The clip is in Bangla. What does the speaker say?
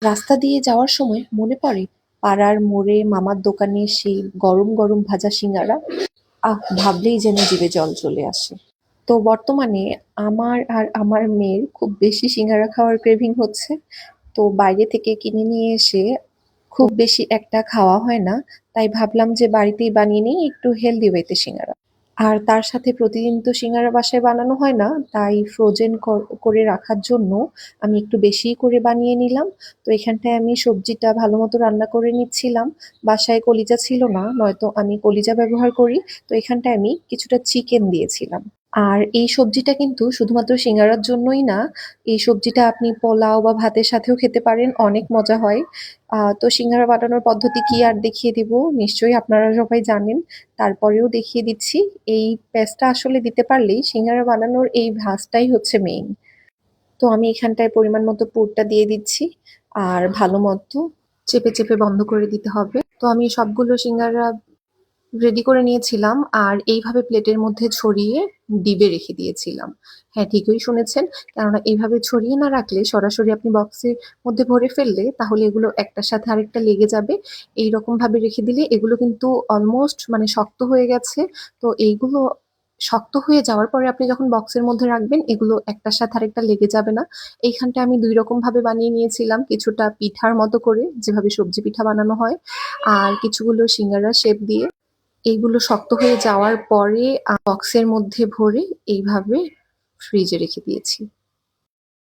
রাস্তা দিয়ে যাওয়ার সময় মনে পড়ে পাড়ার মোড়ে মামার দোকানে সেই গরম গরম ভাজা সিঙ্গারা। ভাবলেই যেন জিভে জল চলে আসে। তো বর্তমানে আমার আর আমার মেয়ের খুব বেশি সিঙ্গারা খাওয়ার ক্রেভিং হচ্ছে। তো বাইরে থেকে কিনে নিয়ে এসে খুব বেশি একটা খাওয়া হয় না। তাই ভাবলাম যে বাড়িতেই বানিয়ে নিই একটু হেলদি ওয়েতে সিঙ্গারা। আর তার সাথে প্রতিদিন তো সিঙ্গারা বাসায় বানানো হয় না, তাই ফ্রোজেন করে রাখার জন্য আমি একটু বেশিই করে বানিয়ে নিলাম। তো এখানটায় আমি সবজিটা ভালো মতো রান্না করে নিচ্ছিলাম। বাসায় কলিজা ছিল না, নয়তো আমি কলিজা ব্যবহার করি। তো এখানটায় আমি কিছুটা চিকেন দিয়েছিলাম। আর এই সবজিটা কিন্তু শুধুমাত্র সিঙ্গারার জন্যই না, এই সবজিটা আপনি পোলাও বা ভাতের সাথেও খেতে পারেন, অনেক মজা হয়। তো সিঙ্গারা বানানোর পদ্ধতি কি আর দেখিয়ে দিব, নিশ্চয়ই আপনারা সবাই জানেন। তারপরেও দেখিয়ে দিচ্ছি। এই পেস্টটা আসলে দিতে পারলেই সিঙ্গারা বানানোর এই ভাজটাই হচ্ছে মেইন। তো আমি এখানটায় পরিমাণ মতো পুরটা দিয়ে দিচ্ছি। আর ভালো মতো চেপে চেপে বন্ধ করে দিতে হবে। তো আমি সবগুলো সিঙ্গারা রেডি করে নিয়েছিলাম আর এইভাবে প্লেটের মধ্যে ছড়িয়ে ডিবে রেখে দিয়েছিলাম। হ্যাঁ, ঠিকই শুনেছেন। কেননা এইভাবে ছড়িয়ে না রাখলে সরাসরি আপনি বক্সের মধ্যে ভরে ফেললে তাহলে এগুলো একটার সাথে আরেকটা লেগে যাবে। এইরকম ভাবে রেখে দিলে এগুলো কিন্তু অলমোস্ট মানে শক্ত হয়ে গেছে। তো এইগুলো শক্ত হয়ে যাওয়ার পরে আপনি যখন বক্সের মধ্যে রাখবেন এগুলো একটার সাথে আরেকটা লেগে যাবে না। এইখানটা আমি ২ রকম ভাবে বানিয়ে নিয়েছিলাম। কিছুটা পিঠার মতো করে যেভাবে সবজি পিঠা বানানো হয়, আর কিছুগুলো সিঙ্গারা শেপ দিয়ে। এইগুলো শক্ত হয়ে যাওয়ার পরে বক্সের মধ্যে ভরে এইভাবে ফ্রিজে রেখে দিয়েছি।